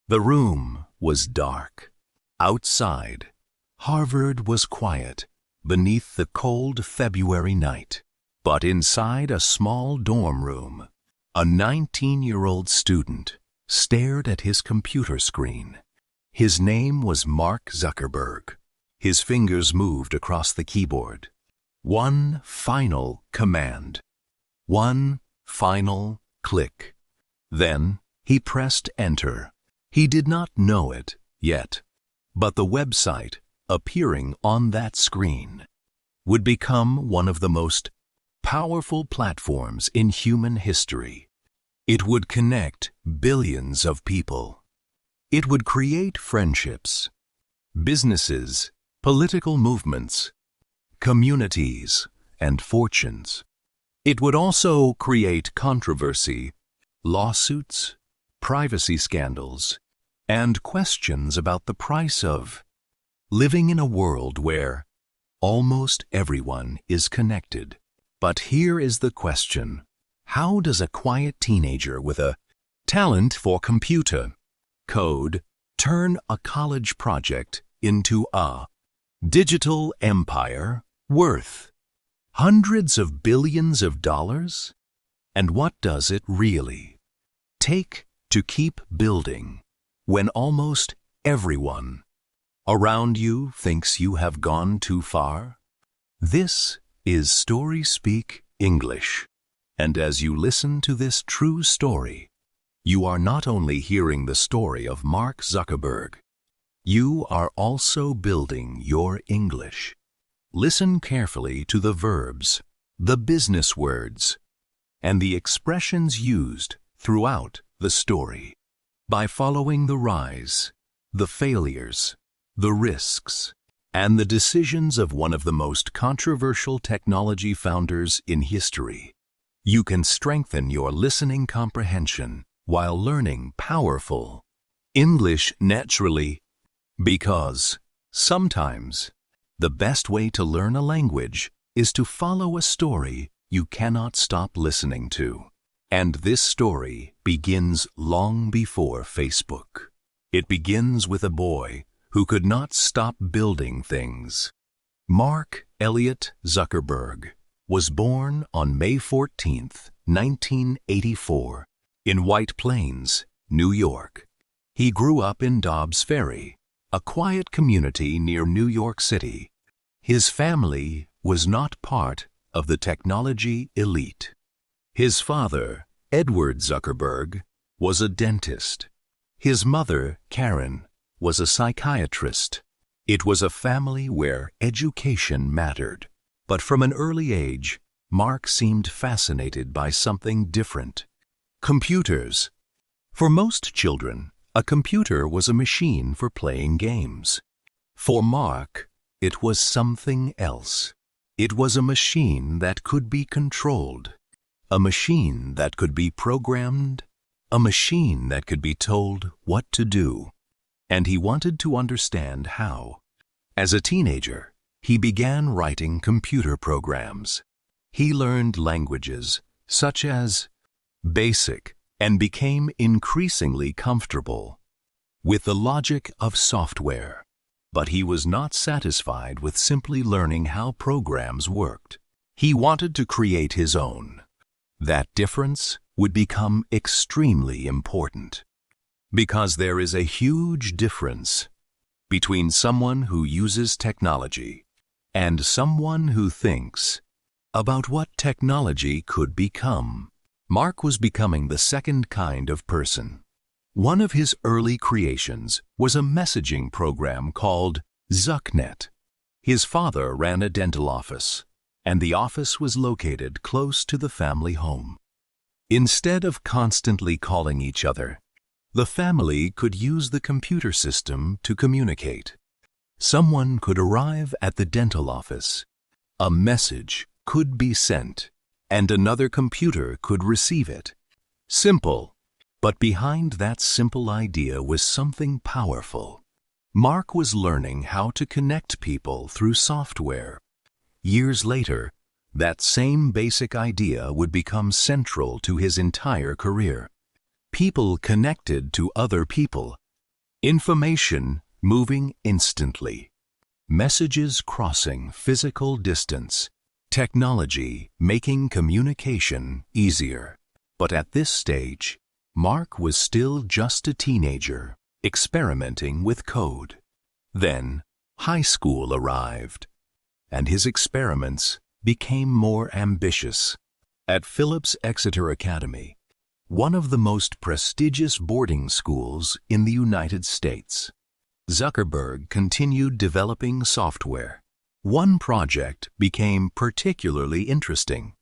The room was dark. Outside, Harvard was quiet beneath the cold February night. But inside a small dorm room, a 19-year-old student stared at his computer screen. His name was Mark Zuckerberg. His fingers moved across the keyboard. One final command. One final click. Then he pressed enter. He did not know it yet, but the website appearing on that screen would become one of the most powerful platforms in human history. It would connect billions of people. It would create friendships, businesses, political movements, communities, and fortunes. It would also create controversy, lawsuits, privacy scandals, and questions about the price of living in a world where almost everyone is connected. But here is the question. How does a quiet teenager with a talent for computer code turn a college project into a digital empire worth hundreds of billions of dollars? And what does it really take to keep building when almost everyone around you thinks you have gone too far? This is Story Speak English. And as you listen to this true story, you are not only hearing the story of Mark Zuckerberg, you are also building your English. Listen carefully to the verbs, the business words, and the expressions used throughout the story. By following the rise, the failures, the risks, and the decisions of one of the most controversial technology founders in history, you can strengthen your listening comprehension while learning powerful English naturally. Because sometimes the best way to learn a language is to follow a story you cannot stop listening to. And this story begins long before Facebook. It begins with a boy who could not stop building things. Mark Elliott Zuckerberg was born on May 14, 1984, in White Plains, New York. He grew up in Dobbs Ferry, a quiet community near New York City. His family was not part of the technology elite. His father, Edward Zuckerberg, was a dentist. His mother, Karen, was a psychiatrist. It was a family where education mattered. But from an early age, Mark seemed fascinated by something different. Computers. For most children, a computer was a machine for playing games. For Mark, it was something else. It was a machine that could be controlled, a machine that could be programmed, a machine that could be told what to do. And he wanted to understand how. As a teenager, he began writing computer programs. He learned languages such as BASIC and became increasingly comfortable with the logic of software. But he was not satisfied with simply learning how programs worked. He wanted to create his own. That difference would become extremely important. Because there is a huge difference between someone who uses technology and someone who thinks about what technology could become. Mark was becoming the second kind of person. One of his early creations was a messaging program called ZuckNet. His father ran a dental office, and the office was located close to the family home. Instead of constantly calling each other, the family could use the computer system to communicate. Someone could arrive at the dental office, a message could be sent, and another computer could receive it. Simple, but behind that simple idea was something powerful. Mark was learning how to connect people through software. Years later, that same basic idea would become central to his entire career. People connected to other people Information moving instantly. Messages crossing physical distance. Technology making communication easier. But at this stage, Mark was still just a teenager, experimenting with code. Then, high school arrived, and his experiments became more ambitious. At Phillips Exeter Academy, one of the most prestigious boarding schools in the United States, Zuckerberg continued developing software. One project became particularly interesting.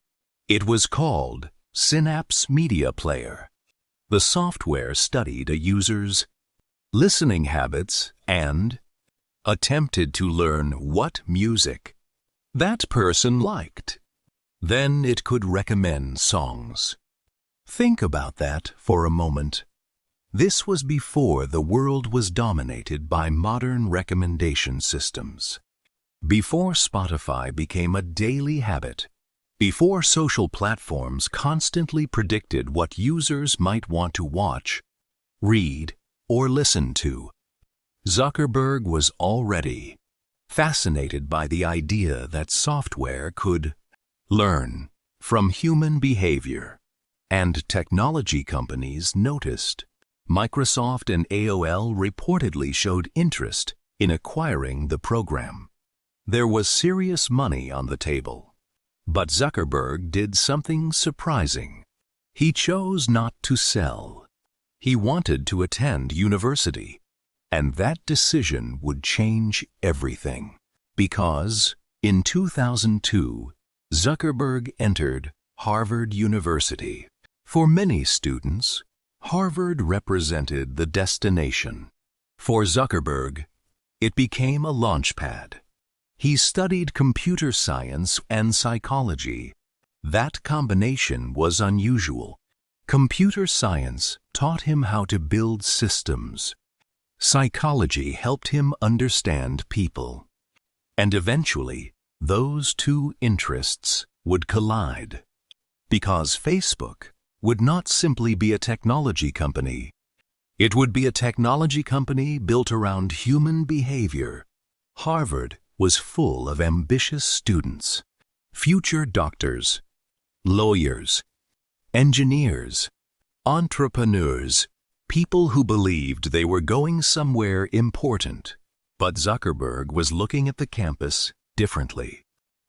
It was called Synapse Media Player. The software studied a user's listening habits and attempted to learn what music that person liked. Then it could recommend songs. Think about that for a moment. This was before the world was dominated by modern recommendation systems. Before Spotify became a daily habit. Before social platforms constantly predicted what users might want to watch, read, or listen to. Zuckerberg was already fascinated by the idea that software could learn from human behavior. And technology companies noticed. Microsoft and AOL reportedly showed interest in acquiring the program. There was serious money on the table. But Zuckerberg did something surprising. He chose not to sell. He wanted to attend university. And that decision would change everything. Because, in 2002, Zuckerberg entered Harvard University. For many students, Harvard represented the destination. For Zuckerberg, it became a launchpad. He studied computer science and psychology. That combination was unusual. Computer science taught him how to build systems. Psychology helped him understand people. And eventually, those two interests would collide. Because Facebook would not simply be a technology company. It would be a technology company built around human behavior. Harvard was full of ambitious students, future doctors, lawyers, engineers, entrepreneurs, people who believed they were going somewhere important. But Zuckerberg was looking at the campus differently.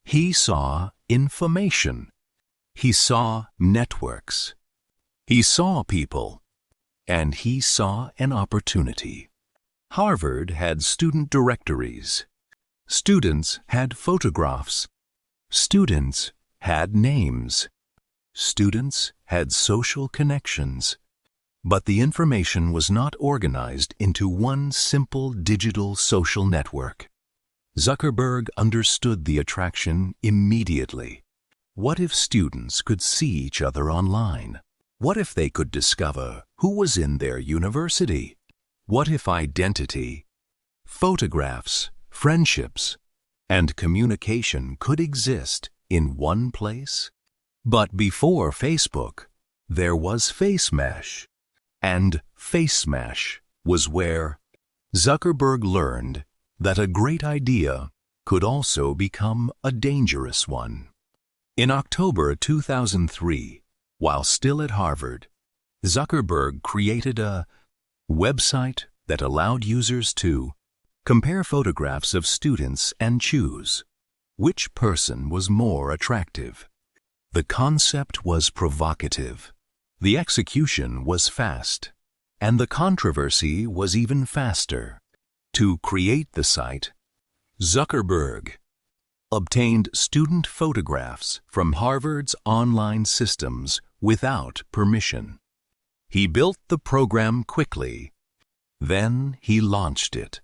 He saw information. He saw networks. He saw people. And he saw an opportunity. Harvard had student directories. Students had photographs. Students had names. Students had social connections. But the information was not organized into one simple digital social network. Zuckerberg understood the attraction immediately. What if students could see each other online? What if they could discover who was in their university? What if identity, photographs, friendships, and communication could exist in one place? But before Facebook, there was Facemash. And Facemash was where Zuckerberg learned that a great idea could also become a dangerous one. In October 2003, while still at Harvard, Zuckerberg created a website that allowed users to compare photographs of students and choose which person was more attractive. The concept was provocative. The execution was fast, and the controversy was even faster. To create the site, Zuckerberg obtained student photographs from Harvard's online systems without permission. He built the program quickly. Then he launched it.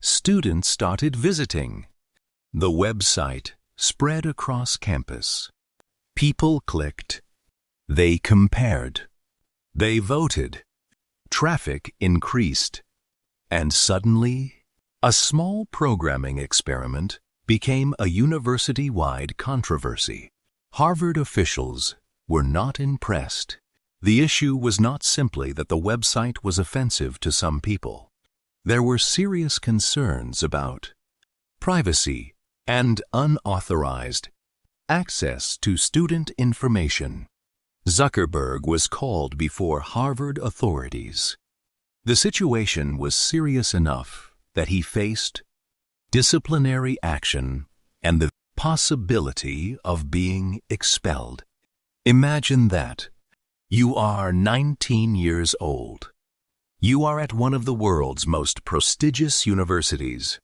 Students started visiting. The website spread across campus. People clicked. They compared. They voted. Traffic increased. And suddenly, a small programming experiment became a university-wide controversy. Harvard officials were not impressed. The issue was not simply that the website was offensive to some people. there were serious concerns about privacy and unauthorized access to student information. Zuckerberg was called before Harvard authorities. The situation was serious enough that he faced disciplinary action and the possibility of being expelled. Imagine that. You are 19 years old. You are at one of the world's most prestigious universities,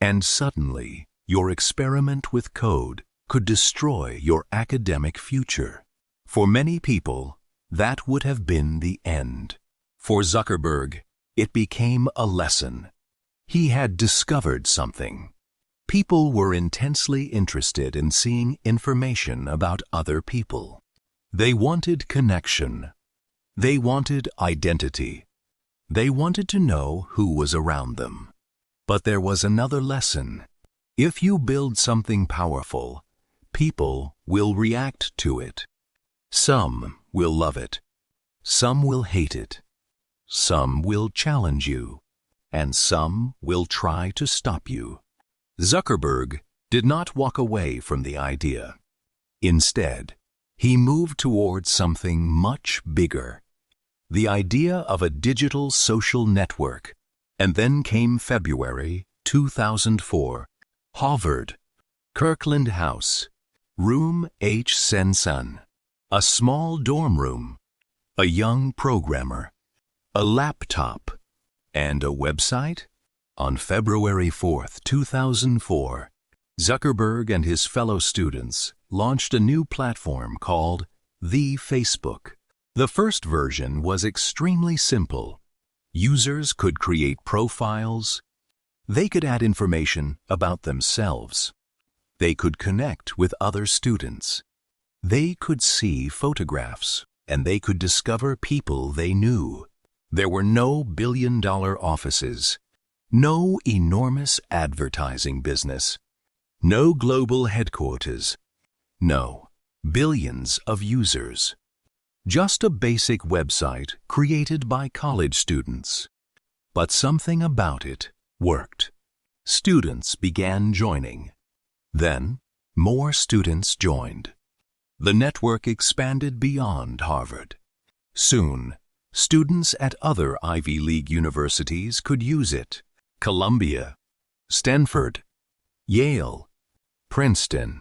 and suddenly your experiment with code could destroy your academic future. For many people, that would have been the end. For Zuckerberg, it became a lesson. He had discovered something. People were intensely interested in seeing information about other people. They wanted connection. They wanted identity. They wanted to know who was around them. But there was another lesson. If you build something powerful, people will react to it. Some will love it. Some will hate it. Some will challenge you. And some will try to stop you. Zuckerberg did not walk away from the idea. Instead, he moved towards something much bigger. The idea of a digital social network. And then came February 2004. Harvard, Kirkland House, Room H. Sensun. A small dorm room, a young programmer, a laptop, and a website? On February 4, 2004, Zuckerberg and his fellow students launched a new platform called the Facebook. The first version was extremely simple. Users could create profiles. They could add information about themselves. They could connect with other students. They could see photographs, and they could discover people they knew. There were no billion-dollar offices, no enormous advertising business, no global headquarters, no billions of users. Just a basic website created by college students. But something about it worked. Students began joining. Then, more students joined. The network expanded beyond Harvard. Soon, students at other Ivy League universities could use it. Columbia, Stanford, Yale, Princeton.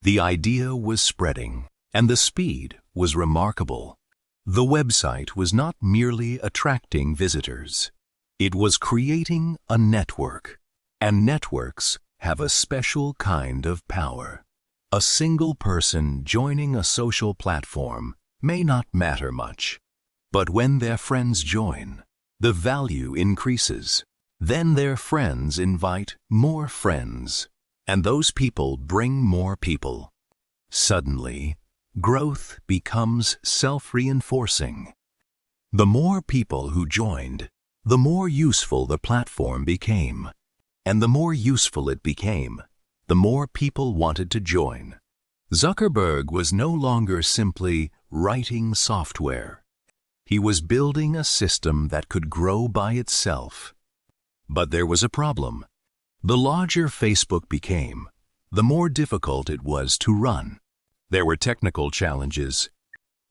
The idea was spreading, and the speed was remarkable. The website was not merely attracting visitors. It was creating a network, and networks have a special kind of power. A single person joining a social platform may not matter much, but when their friends join, the value increases. Then their friends invite more friends, and those people bring more people. Suddenly, growth becomes self-reinforcing. The more people who joined, the more useful the platform became. And the more useful it became, the more people wanted to join. Zuckerberg was no longer simply writing software. He was building a system that could grow by itself. But there was a problem. The larger Facebook became, the more difficult it was to run. There were technical challenges.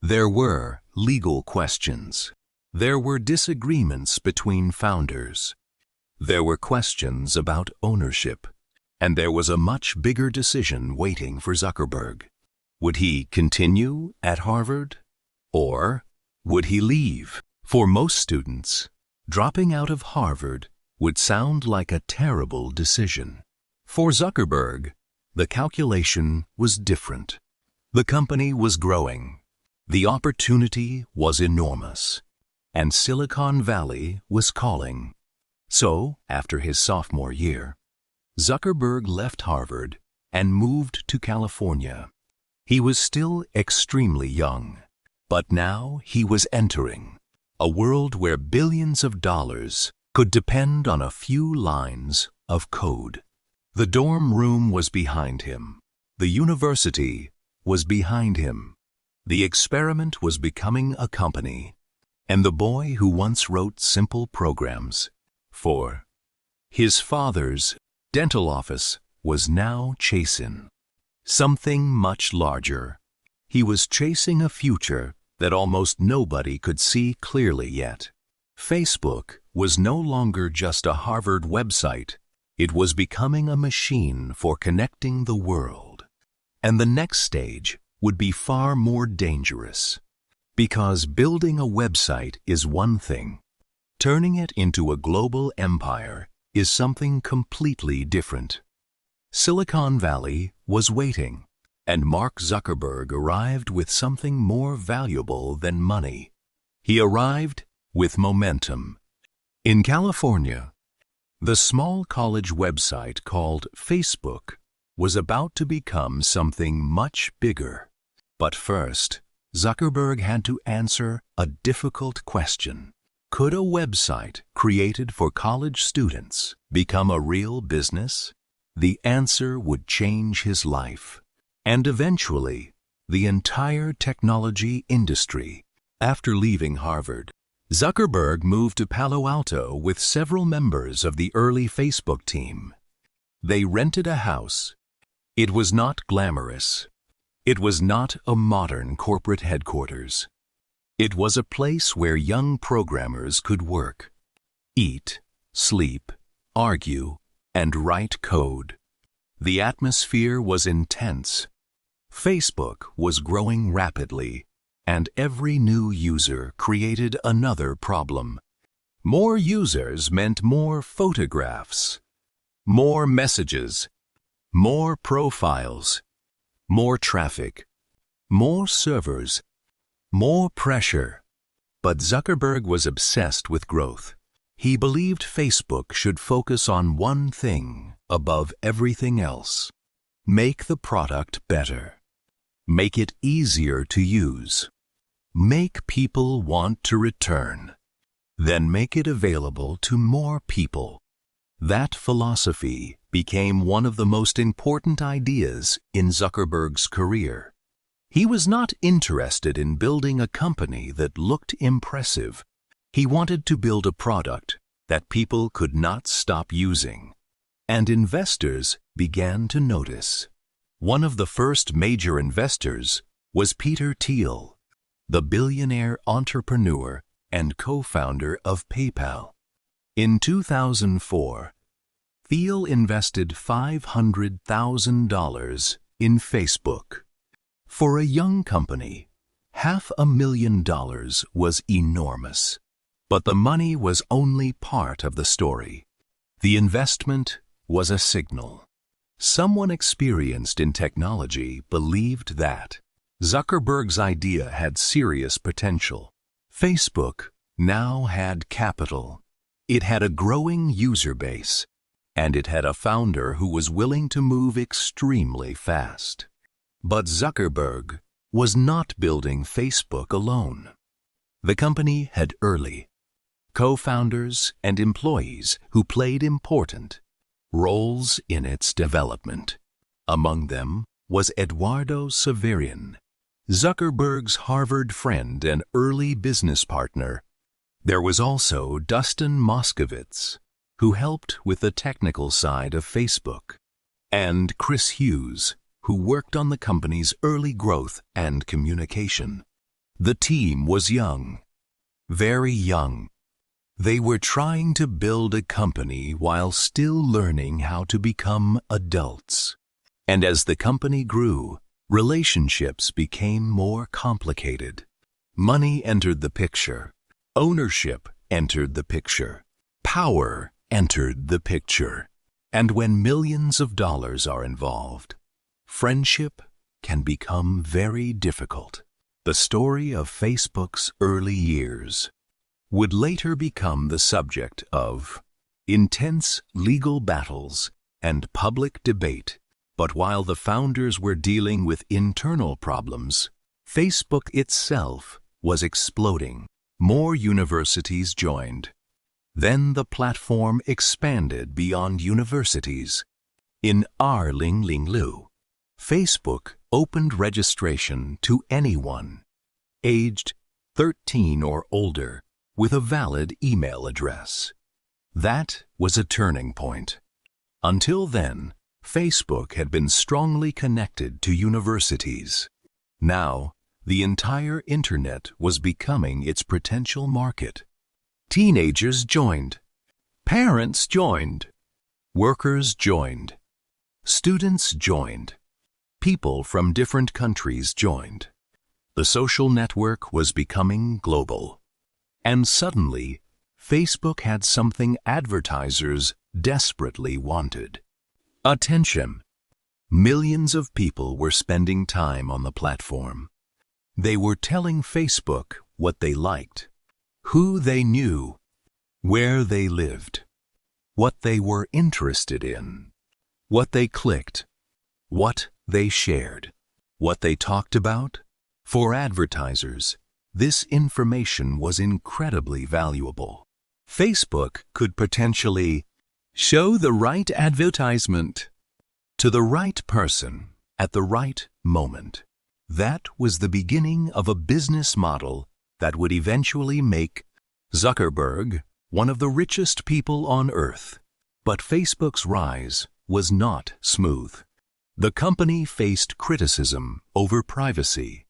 There were legal questions. There were disagreements between founders. There were questions about ownership. And there was a much bigger decision waiting for Zuckerberg. Would he continue at Harvard? Or would he leave? For most students, dropping out of Harvard would sound like a terrible decision. For Zuckerberg, the calculation was different. The company was growing. The opportunity was enormous. And Silicon Valley was calling. So, after his sophomore year, Zuckerberg left Harvard and moved to California. He was still extremely young, but now he was entering a world where billions of dollars could depend on a few lines of code. The dorm room was behind him. The university was behind him. The experiment was becoming a company. And the boy who once wrote simple programs 4. His father's dental office was now chasing something much larger. He was chasing a future that almost nobody could see clearly yet. Facebook was no longer just a Harvard website. It was becoming a machine for connecting the world. And the next stage would be far more dangerous. Because building a website is one thing. Turning it into a global empire is something completely different. Silicon Valley was waiting, and Mark Zuckerberg arrived with something more valuable than money. He arrived with momentum. In California, the small college website called Facebook was about to become something much bigger. But first, Zuckerberg had to answer a difficult question. Could a website created for college students become a real business? The answer would change his life, and eventually, the entire technology industry. After leaving Harvard, Zuckerberg moved to Palo Alto with several members of the early Facebook team. They rented a house. It was not glamorous. It was not a modern corporate headquarters. It was a place where young programmers could work, eat, sleep, argue, and write code. The atmosphere was intense. Facebook was growing rapidly, and every new user created another problem. More users meant more photographs, more messages, more profiles, more traffic, more servers, more pressure. But Zuckerberg was obsessed with growth. He believed Facebook should focus on one thing above everything else. Make the product better. Make it easier to use. Make people want to return. Then make it available to more people. That philosophy became one of the most important ideas in Zuckerberg's career. He was not interested in building a company that looked impressive. He wanted to build a product that people could not stop using. And investors began to notice. One of the first major investors was Peter Thiel, the billionaire entrepreneur and co-founder of PayPal. In 2004, Thiel invested $500,000 in Facebook. For a young company, $500,000 was enormous. But the money was only part of the story. The investment was a signal. Someone experienced in technology believed that Zuckerberg's idea had serious potential. Facebook now had capital. It had a growing user base, and it had a founder who was willing to move extremely fast. But Zuckerberg was not building Facebook alone. The company had early co-founders and employees who played important roles in its development. Among them was Eduardo Severian, Zuckerberg's Harvard friend and early business partner. There was also Dustin Moskovitz, who helped with the technical side of Facebook, and Chris Hughes, who worked on the company's early growth and communication. The team was young, very young. They were trying to build a company while still learning how to become adults. And as the company grew, relationships became more complicated. Money entered the picture. Ownership entered the picture. Power entered the picture. And when millions of dollars are involved, friendship can become very difficult. The story of Facebook's early years would later become the subject of intense legal battles and public debate. But while the founders were dealing with internal problems, Facebook itself was exploding. More universities joined. Then the platform expanded beyond universities. In Lu, Facebook opened registration to anyone aged 13 or older with a valid email address. That was a turning point. Until then, Facebook had been strongly connected to universities. Now, the entire internet was becoming its potential market. Teenagers joined. Parents joined. Workers joined. Students joined. People from different countries joined. The social network was becoming global. And suddenly, Facebook had something advertisers desperately wanted: attention. Millions of people were spending time on the platform. They were telling Facebook what they liked, who they knew, where they lived, what they were interested in, what they clicked, what they shared, what they talked about. For advertisers, this information was incredibly valuable. Facebook could potentially show the right advertisement to the right person at the right moment. That was the beginning of a business model that would eventually make Zuckerberg one of the richest people on earth. But Facebook's rise was not smooth. The company faced criticism over privacy.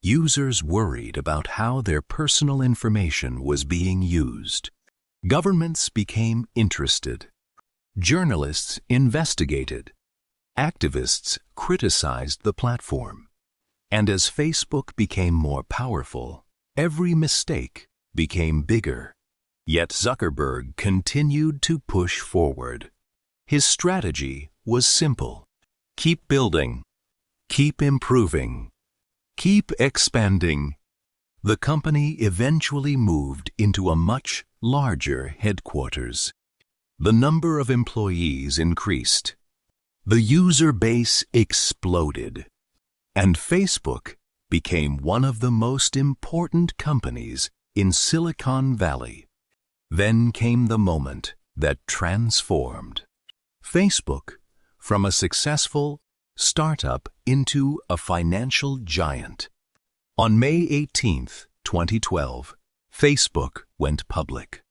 Users worried about how their personal information was being used. Governments became interested. Journalists investigated. Activists criticized the platform. And as Facebook became more powerful, every mistake became bigger. Yet Zuckerberg continued to push forward. His strategy was simple: keep building, keep improving, keep expanding. The company eventually moved into a much larger headquarters. The number of employees increased. The user base exploded. And Facebook became one of the most important companies in Silicon Valley. Then came the moment that transformed Facebook from a successful startup into a financial giant. On May 18, 2012, Facebook went public.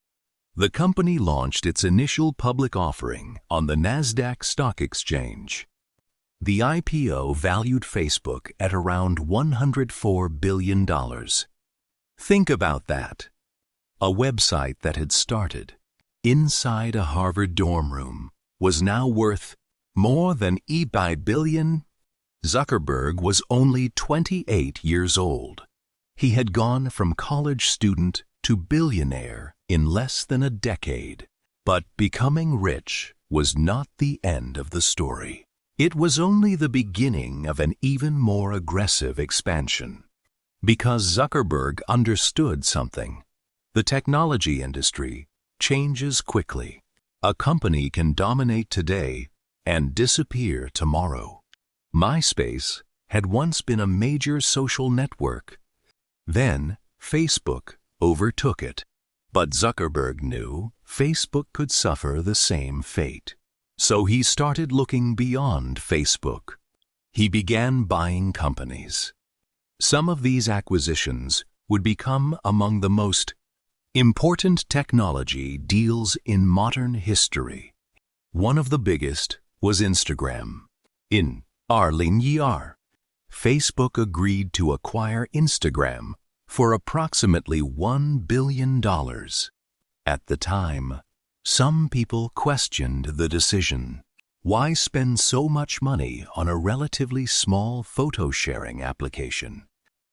The company launched its initial public offering on the Nasdaq Stock Exchange. The IPO valued Facebook at around $104 billion. Think about that. A website that had started inside a Harvard dorm room was now worth more than $1 billion. Zuckerberg was only 28 years old. He had gone from college student to billionaire in less than a decade. But becoming rich was not the end of the story. It was only the beginning of an even more aggressive expansion. Because Zuckerberg understood something. The technology industry changes quickly. A company can dominate today and disappear tomorrow. MySpace had once been a major social network. Then Facebook overtook it. But Zuckerberg knew Facebook could suffer the same fate. So he started looking beyond Facebook. He began buying companies. Some of these acquisitions would become among the most important technology deals in modern history. One of the biggest was Instagram. In Arlingyer, Facebook agreed to acquire Instagram for approximately $1 billion. At the time, some people questioned the decision. Why spend so much money on a relatively small photo-sharing application?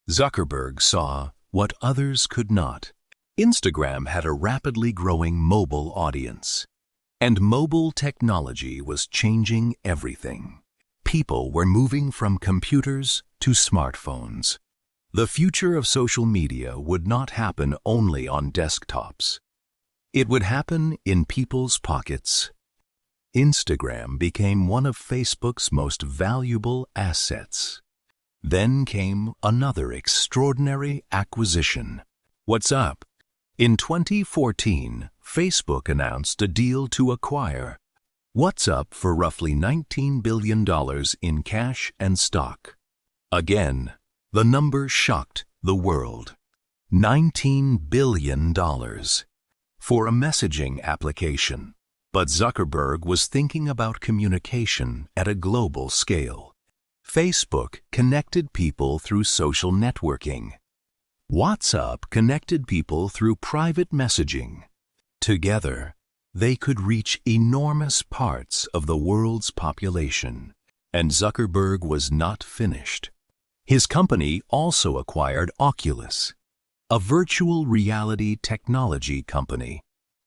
Zuckerberg saw what others could not. Instagram had a rapidly growing mobile audience. And mobile technology was changing everything. People were moving from computers to smartphones. The future of social media would not happen only on desktops. It would happen in people's pockets. Instagram became one of Facebook's most valuable assets. Then came another extraordinary acquisition. WhatsApp. In 2014, Facebook announced a deal to acquire WhatsApp for roughly $19 billion in cash and stock. Again, the number shocked the world. $19 billion. for a messaging application. But Zuckerberg was thinking about communication at a global scale. Facebook connected people through social networking. WhatsApp connected people through private messaging. Together, they could reach enormous parts of the world's population. And Zuckerberg was not finished. His company also acquired Oculus, a virtual reality technology company.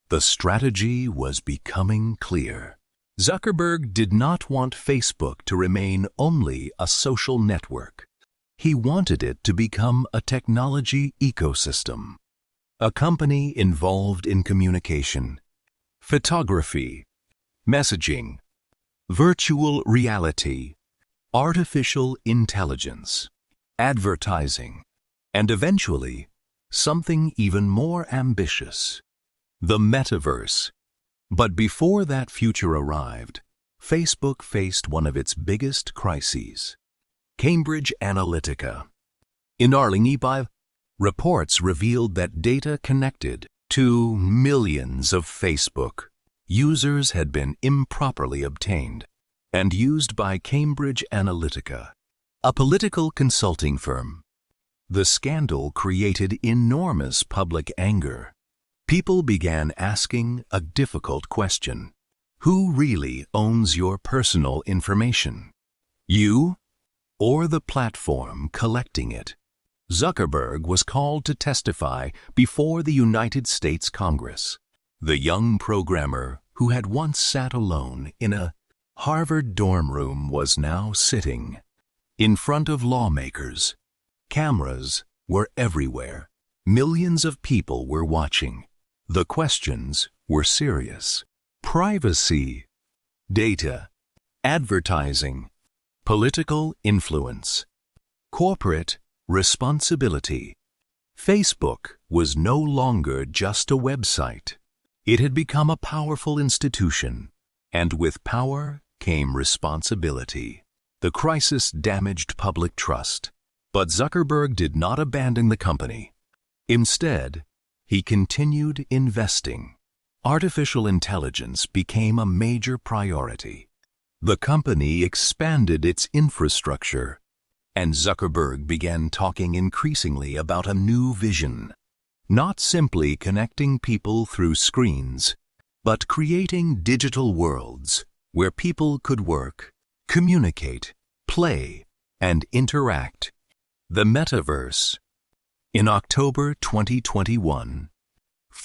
The strategy was becoming clear. Zuckerberg did not want Facebook to remain only a social network. He wanted it to become a technology ecosystem, a company involved in communication, photography, messaging, virtual reality, artificial intelligence, advertising, and eventually, something even more ambitious, the metaverse. But before that future arrived, Facebook faced one of its biggest crises: Cambridge Analytica. In Arlington, reports revealed that data connected to millions of Facebook users had been improperly obtained and used by Cambridge Analytica, a political consulting firm. The scandal created enormous public anger. People began asking a difficult question: who really owns your personal information? You or the platform collecting it? Zuckerberg was called to testify before the United States Congress. The young programmer who had once sat alone in a Harvard dorm room was now sitting in front of lawmakers. Cameras were everywhere. Millions of people were watching. The questions were serious: privacy, data, advertising, political influence, corporate responsibility. Facebook was no longer just a website. It had become a powerful institution, and with power came responsibility. The crisis damaged public trust, but Zuckerberg did not abandon the company. Instead, he continued investing. Artificial intelligence became a major priority. The company expanded its infrastructure, and Zuckerberg began talking increasingly about a new vision: not simply connecting people through screens, but creating digital worlds where people could work, communicate, play, and interact. The metaverse. In October 2021,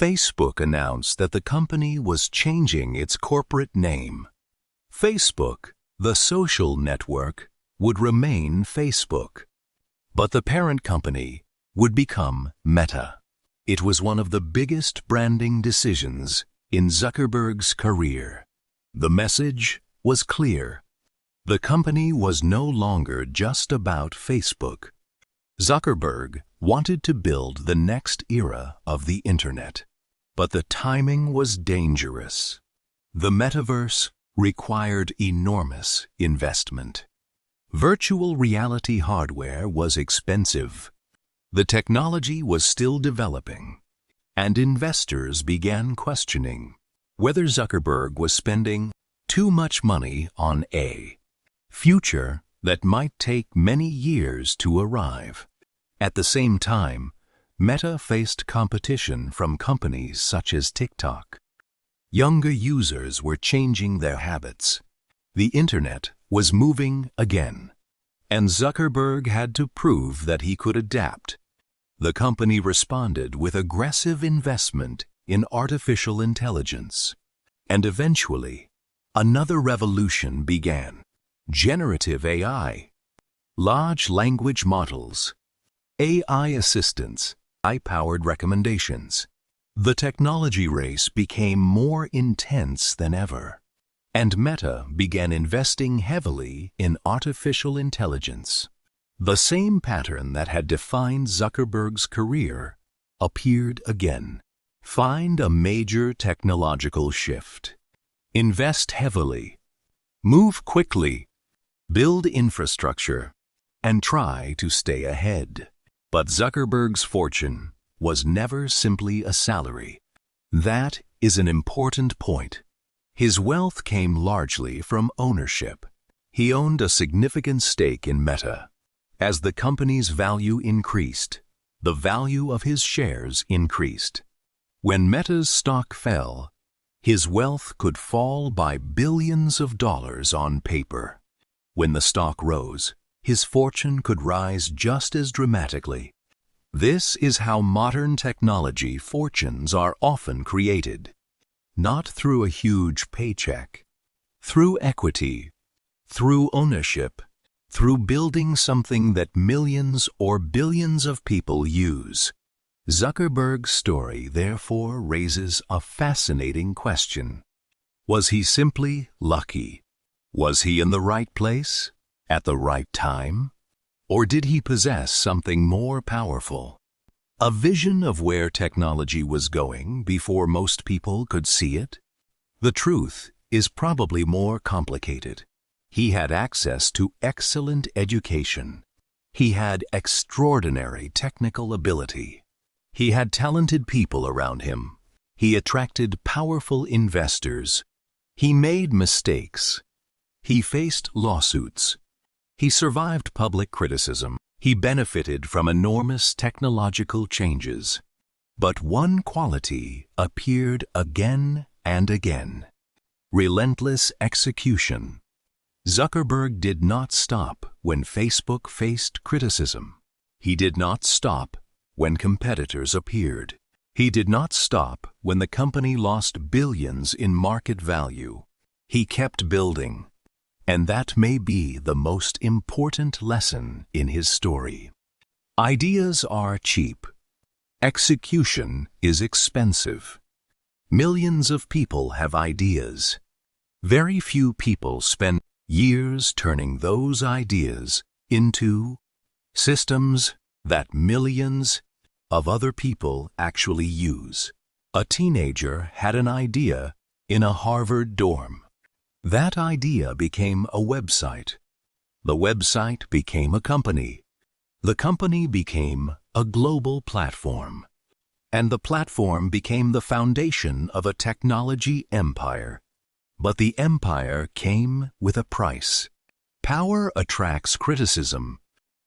Facebook announced that the company was changing its corporate name. Facebook, the social network, would remain Facebook, but the parent company would become Meta. It was one of the biggest branding decisions in Zuckerberg's career. The message was clear. The company was no longer just about Facebook. Zuckerberg wanted to build the next era of the Internet, but the timing was dangerous. The metaverse required enormous investment. Virtual reality hardware was expensive. The technology was still developing, and investors began questioning whether Zuckerberg was spending too much money on a future that might take many years to arrive. At the same time, Meta faced competition from companies such as TikTok. Younger users were changing their habits. The Internet was moving again, and Zuckerberg had to prove that he could adapt. The company responded with aggressive investment in artificial intelligence. And eventually, another revolution began: generative AI, large language models, AI assistants, AI-powered recommendations. The technology race became more intense than ever, and Meta began investing heavily in artificial intelligence. The same pattern that had defined Zuckerberg's career appeared again. Find a major technological shift. Invest heavily. Move quickly. Build infrastructure. And try to stay ahead. But Zuckerberg's fortune was never simply a salary. That is an important point. His wealth came largely from ownership. He owned a significant stake in Meta. As the company's value increased, the value of his shares increased. When Meta's stock fell, his wealth could fall by billions of dollars on paper. When the stock rose, his fortune could rise just as dramatically. This is how modern technology fortunes are often created. Not through a huge paycheck, through equity, through ownership, through building something that millions or billions of people use. Zuckerberg's story therefore raises a fascinating question. Was he simply lucky? Was he in the right place, at the right time? Or did he possess something more powerful? A vision of where technology was going before most people could see it? The truth is probably more complicated. He had access to excellent education. He had extraordinary technical ability. He had talented people around him. He attracted powerful investors. He made mistakes. He faced lawsuits. He survived public criticism. He benefited from enormous technological changes. But one quality appeared again and again: relentless execution. Zuckerberg did not stop when Facebook faced criticism. He did not stop when competitors appeared. He did not stop when the company lost billions in market value. He kept building. And that may be the most important lesson in his story. Ideas are cheap. Execution is expensive. Millions of people have ideas. Very few people spend years turning those ideas into systems that millions of other people actually use. A teenager had an idea in a Harvard dorm. That idea became a website. The website became a company. The company became a global platform. And the platform became the foundation of a technology empire. But the empire came with a price. Power attracts criticism.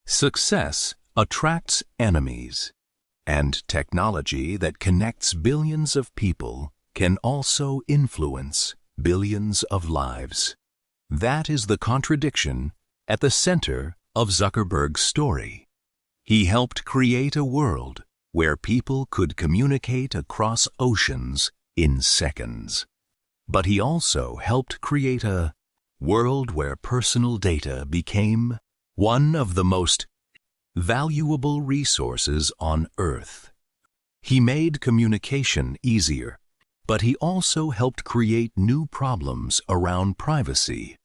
Success attracts enemies. And technology that connects billions of people can also influence billions of lives. That is the contradiction at the center of Zuckerberg's story. He helped create a world where people could communicate across oceans in seconds. But he also helped create a world where personal data became one of the most valuable resources on Earth. He made communication easier, but he also helped create new problems around privacy,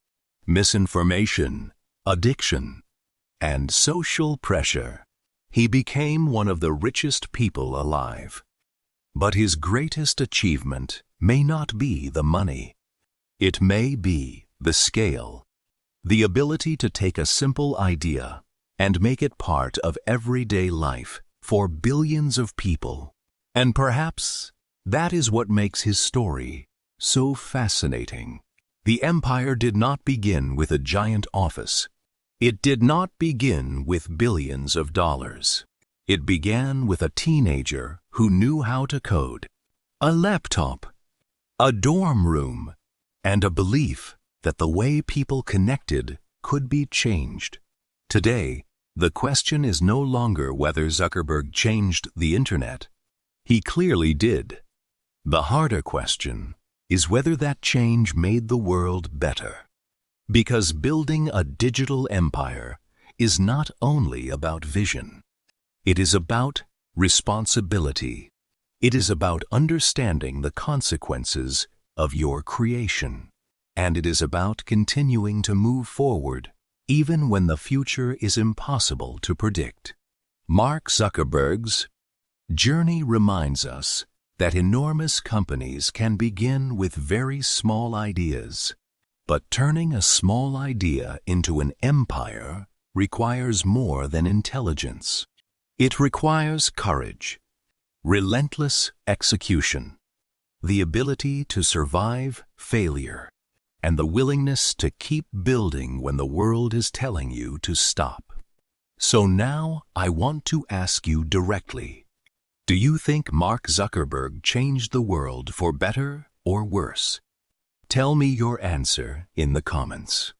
misinformation, addiction, and social pressure. He became one of the richest people alive. But his greatest achievement may not be the money. It may be the scale, the ability to take a simple idea and make it part of everyday life for billions of people. And perhaps that is what makes his story so fascinating. The empire did not begin with a giant office. It did not begin with billions of dollars. It began with a teenager who knew how to code, a laptop, a dorm room, and a belief that the way people connected could be changed. Today, the question is no longer whether Zuckerberg changed the internet. He clearly did. The harder question is whether that change made the world better. Because building a digital empire is not only about vision. It is about responsibility. It is about understanding the consequences of your creation. And it is about continuing to move forward even when the future is impossible to predict. Mark Zuckerberg's journey reminds us that enormous companies can begin with very small ideas. But turning a small idea into an empire requires more than intelligence. It requires courage, relentless execution, the ability to survive failure, and the willingness to keep building when the world is telling you to stop. So now I want to ask you directly, do you think Mark Zuckerberg changed the world for better or worse? Tell me your answer in the comments.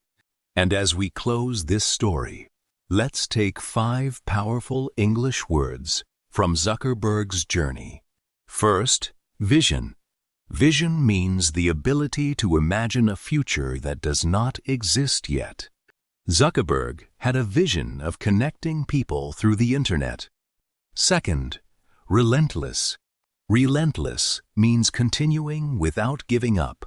And as we close this story, let's take 5 powerful English words from Zuckerberg's journey. First, vision. Vision means the ability to imagine a future that does not exist yet. Zuckerberg had a vision of connecting people through the internet. Second, relentless. Relentless means continuing without giving up.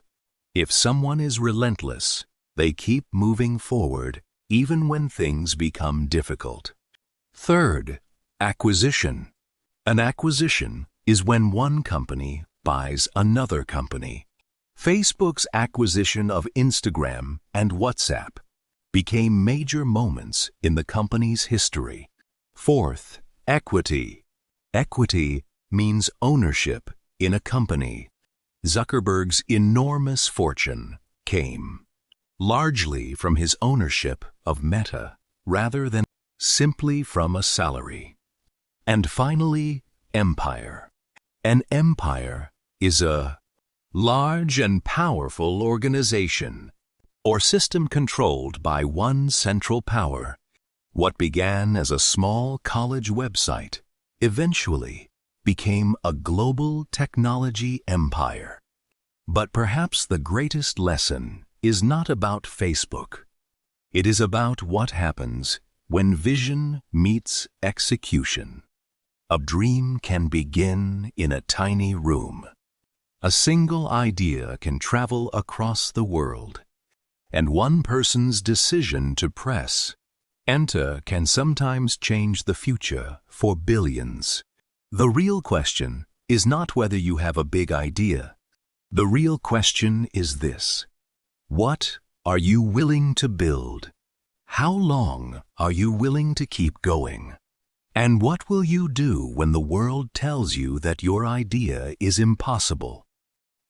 If someone is relentless, they keep moving forward even when things become difficult. Third, acquisition. An acquisition is when one company buys another company. Facebook's acquisition of Instagram and WhatsApp became major moments in the company's history. Fourth, equity. Equity means ownership in a company. Zuckerberg's enormous fortune came largely from his ownership of Meta rather than simply from a salary. And finally, empire. An empire is a large and powerful organization or system controlled by one central power. What began as a small college website eventually became a global technology empire. But perhaps the greatest lesson is not about Facebook. It is about what happens when vision meets execution. A dream can begin in a tiny room. A single idea can travel across the world. And one person's decision to press enter can sometimes change the future for billions. The real question is not whether you have a big idea. The real question is this: what are you willing to build? How long are you willing to keep going? And what will you do when the world tells you that your idea is impossible?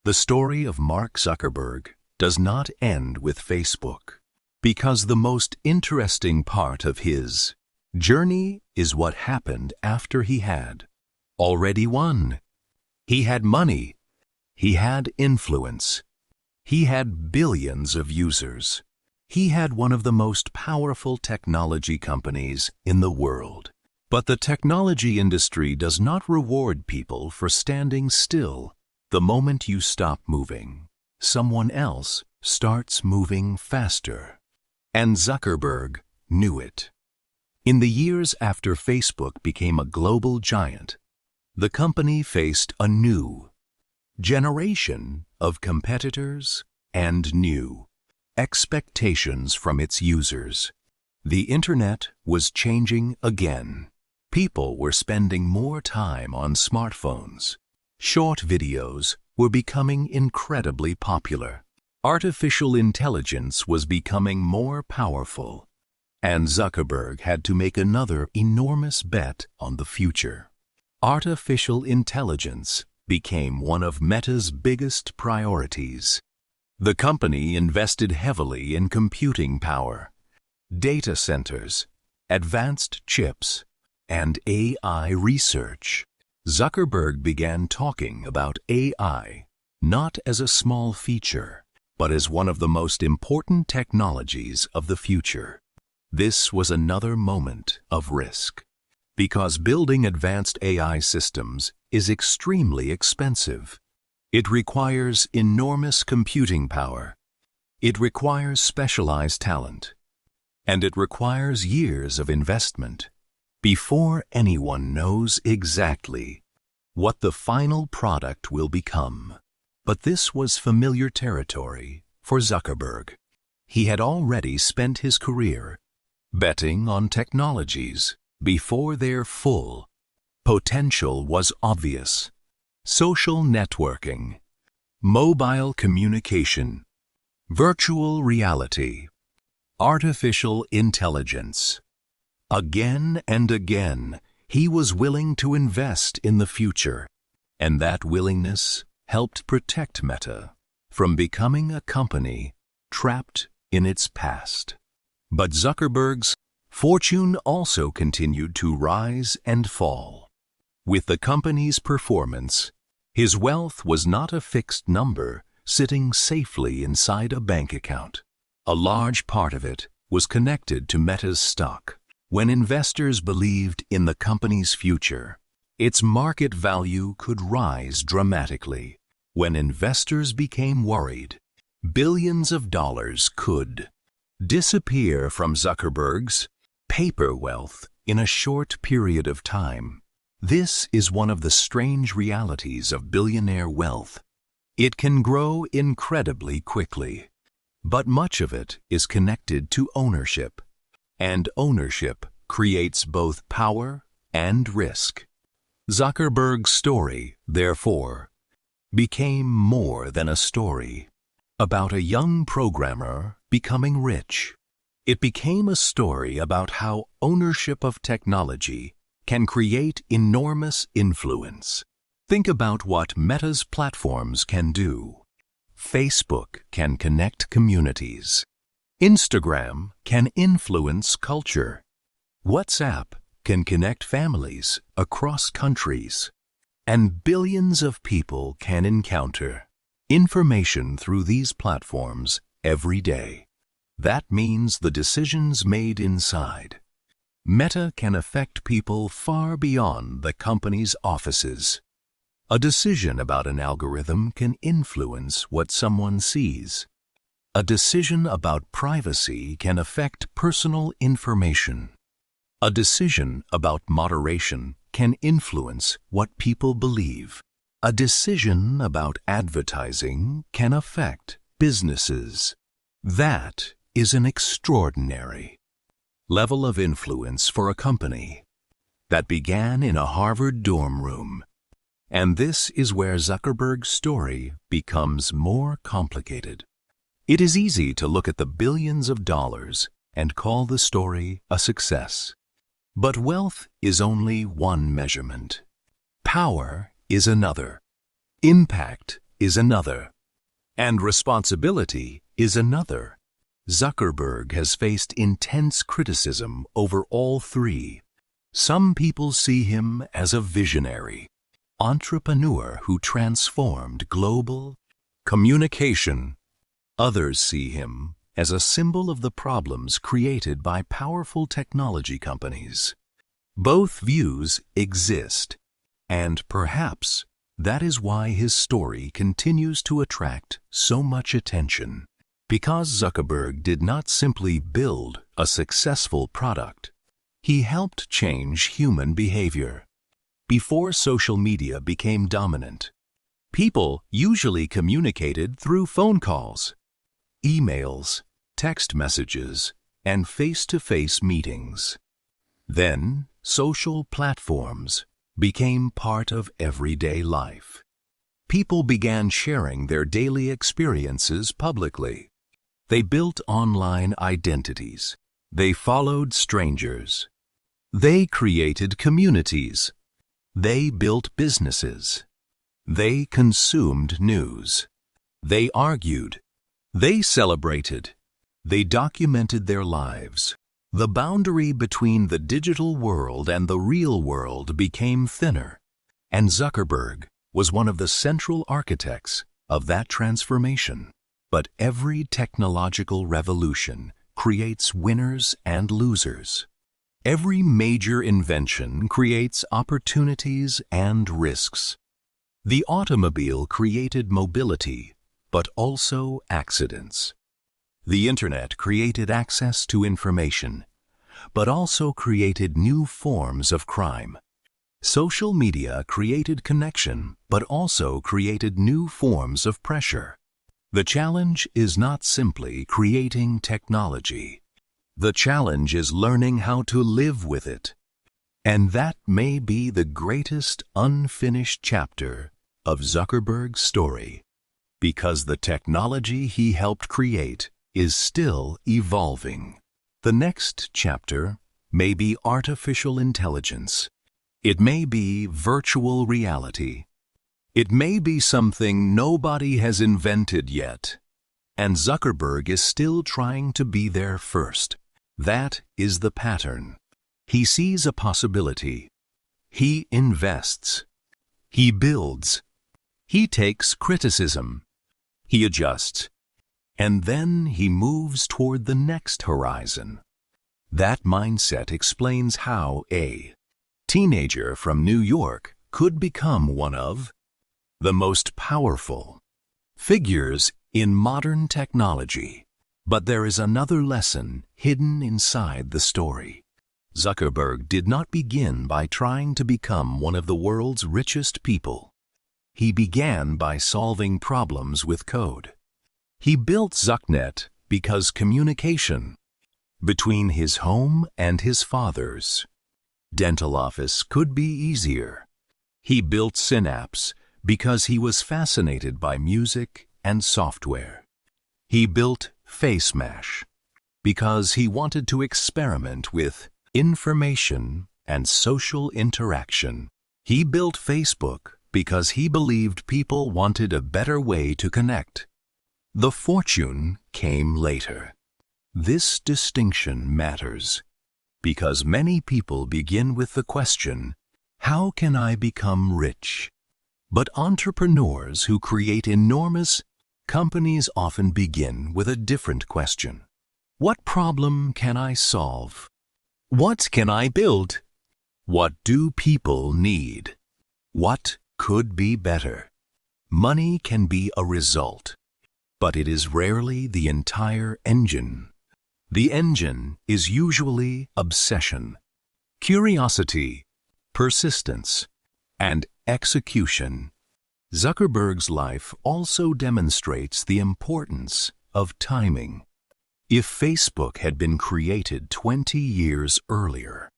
The story of Mark Zuckerberg does not end with Facebook, because the most interesting part of his journey is what happened after he had already won. He had money. He had influence. He had billions of users. He had one of the most powerful technology companies in the world. But the technology industry does not reward people for standing still. The moment you stop moving, someone else starts moving faster. And Zuckerberg knew it. In the years after Facebook became a global giant, the company faced a new generation of competitors and new expectations from its users. The internet was changing again. People were spending more time on smartphones. Short videos were becoming incredibly popular. Artificial intelligence was becoming more powerful, and Zuckerberg had to make another enormous bet on the future. Artificial intelligence became one of Meta's biggest priorities. The company invested heavily in computing power, data centers, advanced chips, and AI research. Zuckerberg began talking about AI not as a small feature, but as one of the most important technologies of the future. This was another moment of risk, because building advanced AI systems is extremely expensive. It requires enormous computing power. It requires specialized talent. And it requires years of investment before anyone knows exactly what the final product will become. But this was familiar territory for Zuckerberg. He had already spent his career betting on technologies before their full potential was obvious. Social networking, mobile communication, virtual reality, artificial intelligence. Again and again, he was willing to invest in the future, and that willingness helped protect Meta from becoming a company trapped in its past. But Zuckerberg's fortune also continued to rise and fall. With the company's performance, his wealth was not a fixed number sitting safely inside a bank account. A large part of it was connected to Meta's stock. When investors believed in the company's future, its market value could rise dramatically. When investors became worried, billions of dollars could disappear from Zuckerberg's paper wealth in a short period of time. This is one of the strange realities of billionaire wealth. It can grow incredibly quickly, but much of it is connected to ownership, and ownership creates both power and risk. Zuckerberg's story, therefore, became more than a story about a young programmer becoming rich. It became a story about how ownership of technology can create enormous influence. Think about what Meta's platforms can do. Facebook can connect communities. Instagram can influence culture. WhatsApp can connect families across countries. And billions of people can encounter information through these platforms every day. That means the decisions made inside Meta can affect people far beyond the company's offices. A decision about an algorithm can influence what someone sees. A decision about privacy can affect personal information. A decision about moderation can influence what people believe. A decision about advertising can affect businesses. That is an extraordinary level of influence for a company that began in a Harvard dorm room. And this is where Zuckerberg's story becomes more complicated. It is easy to look at the billions of dollars and call the story a success. But wealth is only one measurement. Power is another. Impact is another. And responsibility is another. Zuckerberg has faced intense criticism over all three. Some people see him as a visionary, entrepreneur who transformed global communication. Others see him as a symbol of the problems created by powerful technology companies. Both views exist, and perhaps that is why his story continues to attract so much attention. Because Zuckerberg did not simply build a successful product, he helped change human behavior. Before social media became dominant, people usually communicated through phone calls, emails, text messages, and face-to-face meetings. Then, social platforms became part of everyday life. People began sharing their daily experiences publicly. They built online identities. They followed strangers. They created communities. They built businesses. They consumed news. They argued. They celebrated. They documented their lives. The boundary between the digital world and the real world became thinner, and Zuckerberg was one of the central architects of that transformation. But every technological revolution creates winners and losers. Every major invention creates opportunities and risks. The automobile created mobility, but also accidents. The internet created access to information, but also created new forms of crime. Social media created connection, but also created new forms of pressure. The challenge is not simply creating technology. The challenge is learning how to live with it. And that may be the greatest unfinished chapter of Zuckerberg's story, because the technology he helped create is still evolving. The next chapter may be artificial intelligence. It may be virtual reality. It may be something nobody has invented yet, and Zuckerberg is still trying to be there first. That is the pattern. He sees a possibility. He invests. He builds. He takes criticism. He adjusts. And then he moves toward the next horizon. That mindset explains how a teenager from New York could become one of the most powerful figures in modern technology. But there is another lesson hidden inside the story. Zuckerberg did not begin by trying to become one of the world's richest people. He began by solving problems with code. He built ZuckNet because communication between his home and his father's dental office could be easier. He built Synapse because he was fascinated by music and software. He built Facemash because he wanted to experiment with information and social interaction. He built Facebook because he believed people wanted a better way to connect. The fortune came later. This distinction matters because many people begin with the question, how can I become rich? But entrepreneurs who create enormous companies often begin with a different question. What problem can I solve? What can I build? What do people need? What could be better? Money can be a result, but it is rarely the entire engine. The engine is usually obsession, curiosity, persistence, and execution. Zuckerberg's life also demonstrates the importance of timing. If Facebook had been created 20 years earlier,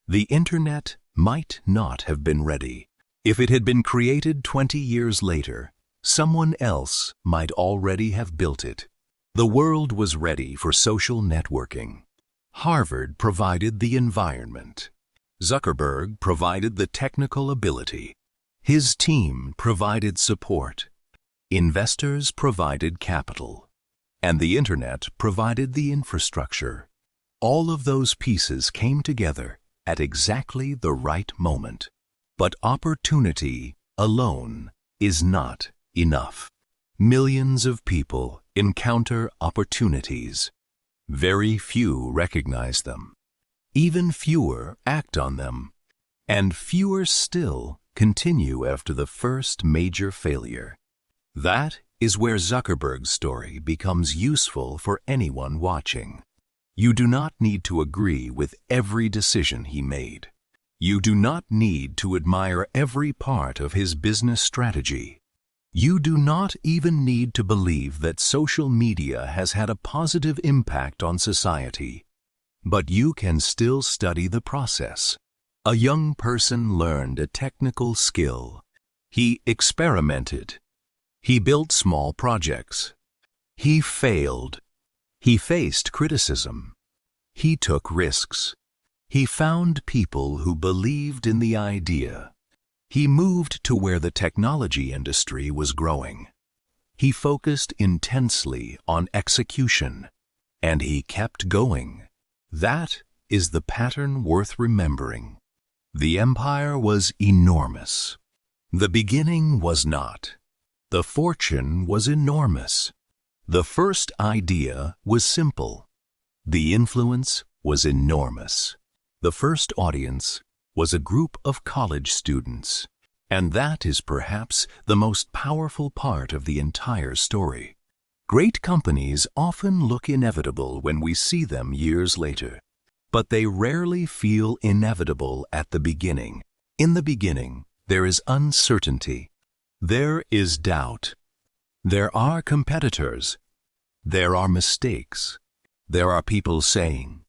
the Internet might not have been ready. If it had been created 20 years later, someone else might already have built it. The world was ready for social networking. Harvard provided the environment. Zuckerberg provided the technical ability. His team provided support. Investors provided capital. And the Internet provided the infrastructure. All of those pieces came together at exactly the right moment. But opportunity alone is not enough. Millions of people encounter opportunities. Very few recognize them. Even fewer act on them. And fewer still continue after the first major failure. That is where Zuckerberg's story becomes useful for anyone watching. You do not need to agree with every decision he made. You do not need to admire every part of his business strategy. You do not even need to believe that social media has had a positive impact on society. But you can still study the process. A young person learned a technical skill. He experimented. He built small projects. He failed. He faced criticism. He took risks. He found people who believed in the idea. He moved to where the technology industry was growing. He focused intensely on execution, and he kept going. That is the pattern worth remembering. The empire was enormous. The beginning was not. The fortune was enormous. The first idea was simple. The influence was enormous. The first audience was a group of college students, and that is perhaps the most powerful part of the entire story. Great companies often look inevitable when we see them years later, but they rarely feel inevitable at the beginning. In the beginning, there is uncertainty. There is doubt. There are competitors. There are mistakes. There are people saying,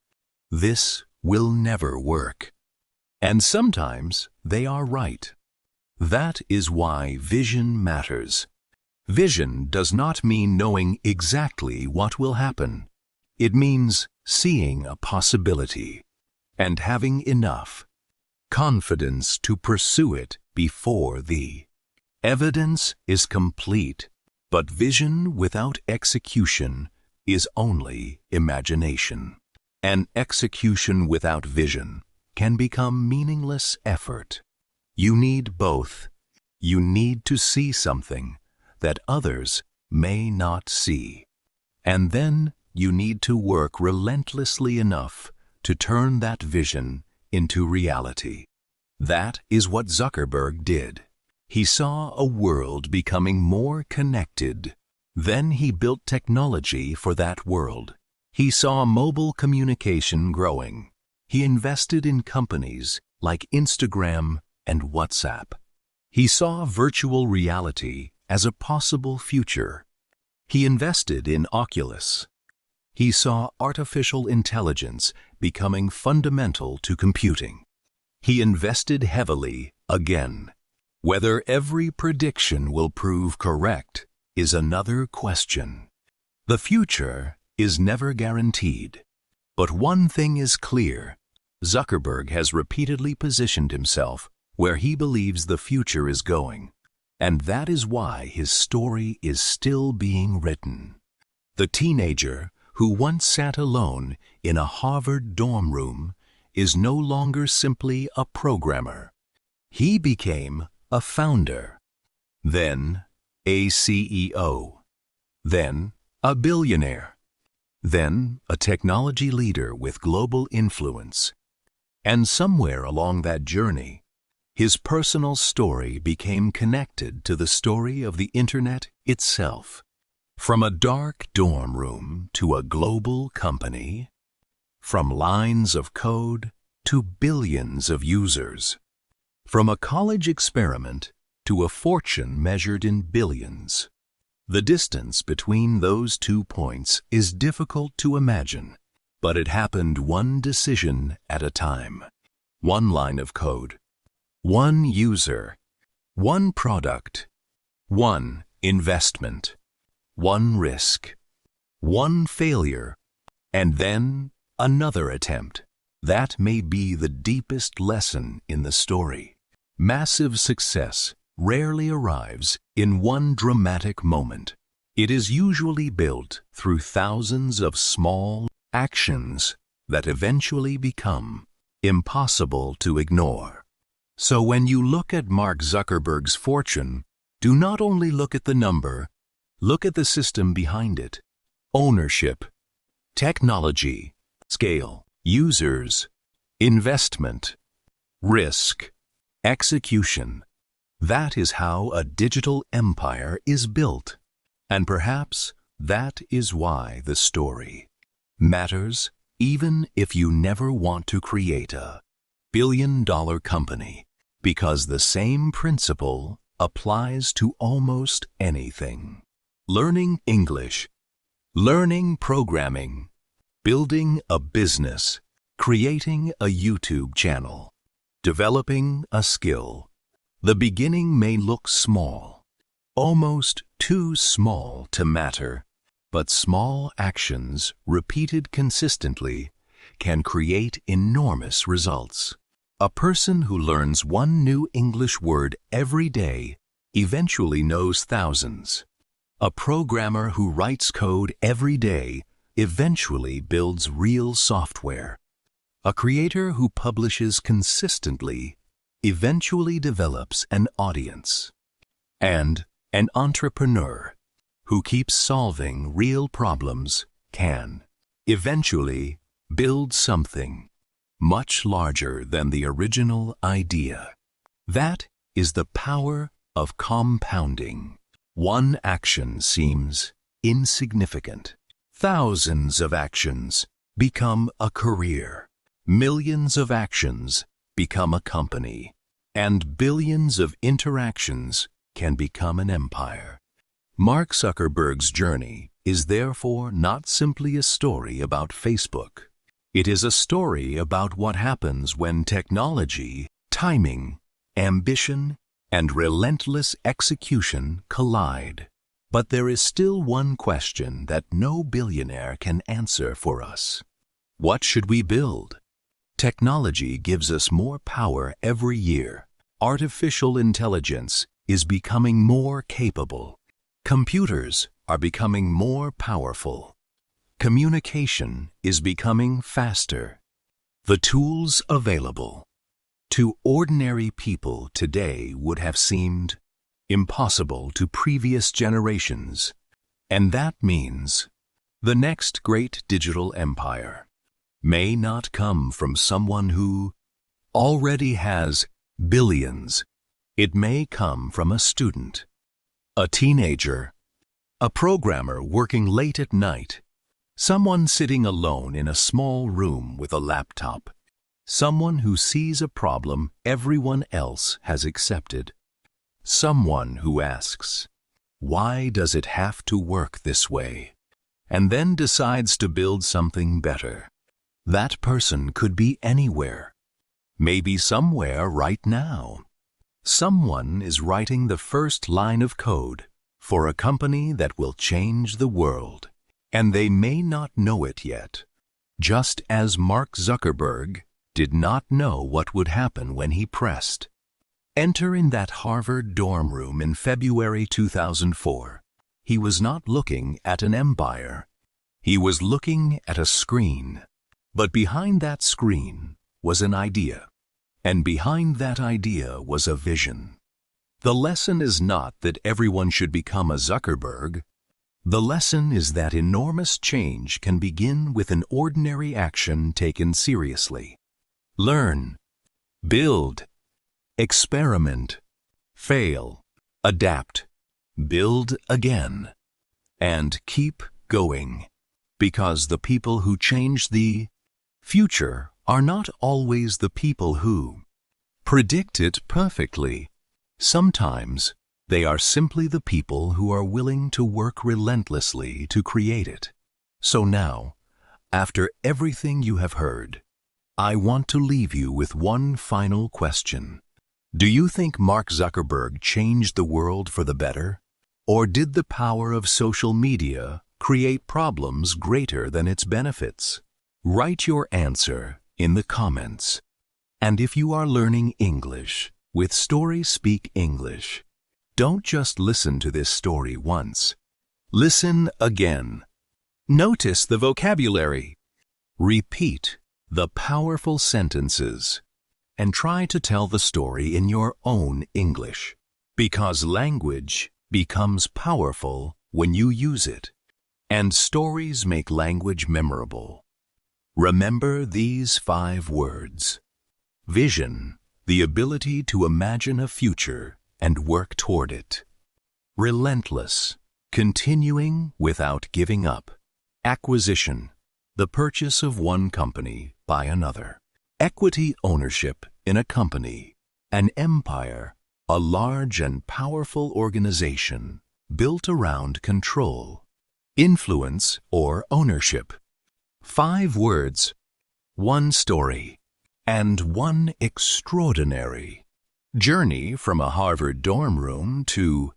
"This will never work." And sometimes they are right. That is why vision matters. Vision does not mean knowing exactly what will happen. It means seeing a possibility and having enough confidence to pursue it before the Evidence is complete, but vision without execution is only imagination. And execution without vision can become meaningless effort. You need both. You need to see something that others may not see. And then you need to work relentlessly enough to turn that vision into reality. That is what Zuckerberg did. He saw a world becoming more connected. Then he built technology for that world. He saw mobile communication growing. He invested in companies like Instagram and WhatsApp. He saw virtual reality as a possible future. He invested in Oculus. He saw artificial intelligence becoming fundamental to computing. He invested heavily again. Whether every prediction will prove correct is another question. The future is never guaranteed. But one thing is clear. Zuckerberg has repeatedly positioned himself where he believes the future is going. And that is why his story is still being written. The teenager who once sat alone in a Harvard dorm room is no longer simply a programmer. He became a founder, then a CEO, then a billionaire, then a technology leader with global influence. And somewhere along that journey, his personal story became connected to the story of the Internet itself. From a dark dorm room to a global company, from lines of code to billions of users, from a college experiment to a fortune measured in billions. The distance between those 2 points is difficult to imagine, but it happened one decision at a time. One line of code, one user, one product, one investment, one risk, one failure, and then another attempt. That may be the deepest lesson in the story. Massive success rarely arrives in one dramatic moment. It is usually built through thousands of small actions that eventually become impossible to ignore. So when you look at Mark Zuckerberg's fortune, do not only look at the number, look at the system behind it. Ownership, technology, scale, users, investment, risk, execution. That is how a digital empire is built. And perhaps that is why the story matters, even if you never want to create a billion-dollar company, because the same principle applies to almost anything. Learning English, learning programming, building a business, creating a YouTube channel, developing a skill. The beginning may look small, almost too small to matter, but small actions repeated consistently can create enormous results. A person who learns one new English word every day eventually knows thousands. A programmer who writes code every day eventually builds real software. A creator who publishes consistently eventually develops an audience. And an entrepreneur who keeps solving real problems can eventually build something much larger than the original idea. That is the power of compounding. One action seems insignificant. Thousands of actions become a career. Millions of actions become a company. And billions of interactions can become an empire. Mark Zuckerberg's journey is therefore not simply a story about Facebook. It is a story about what happens when technology, timing, ambition, and relentless execution collide. But there is still one question that no billionaire can answer for us. What should we build? Technology gives us more power every year. Artificial intelligence is becoming more capable. Computers are becoming more powerful. Communication is becoming faster. The tools available to ordinary people today would have seemed impossible to previous generations. And that means the next great digital empire may not come from someone who already has billions. It may come from a student, a teenager, a programmer working late at night, someone sitting alone in a small room with a laptop, someone who sees a problem everyone else has accepted, someone who asks, "Why does it have to work this way?" and then decides to build something better. That person could be anywhere, maybe somewhere right now. Someone is writing the first line of code for a company that will change the world, and they may not know it yet, just as Mark Zuckerberg did not know what would happen when he pressed enter in that Harvard dorm room in February 2004. He was not looking at an empire. He was looking at a screen. But behind that screen was an idea. And behind that idea was a vision. The lesson is not that everyone should become a Zuckerberg. The lesson is that enormous change can begin with an ordinary action taken seriously. Learn, build, experiment, fail, adapt, build again, and keep going. Because the people who change the future are not always the people who predict it perfectly. Sometimes they are simply the people who are willing to work relentlessly to create it. So now, after everything you have heard, I want to leave you with one final question. Do you think Mark Zuckerberg changed the world for the better? Or did the power of social media create problems greater than its benefits? Write your answer in the comments. And if you are learning English with Story Speak English, don't just listen to this story once. Listen again. Notice the vocabulary. Repeat the powerful sentences. And try to tell the story in your own English. Because language becomes powerful when you use it. And stories make language memorable. Remember these 5 words. Vision, the ability to imagine a future and work toward it. Relentless, continuing without giving up. Acquisition, the purchase of one company by another. Equity ownership in a company. An empire, a large and powerful organization built around control, influence, or ownership. 5 words, 1 story, and 1 extraordinary journey from a Harvard dorm room to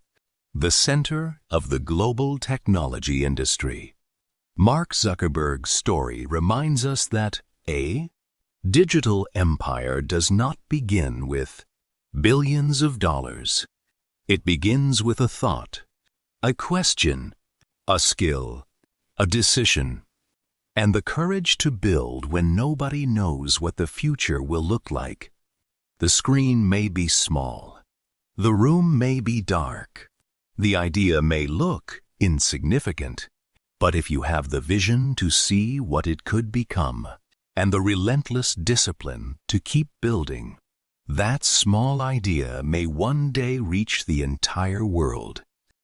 the center of the global technology industry. Mark Zuckerberg's story reminds us that a digital empire does not begin with billions of dollars. It begins with a thought, a question, a skill, a decision, and the courage to build when nobody knows what the future will look like. The screen may be small. The room may be dark. The idea may look insignificant. But if you have the vision to see what it could become, and the relentless discipline to keep building, that small idea may one day reach the entire world.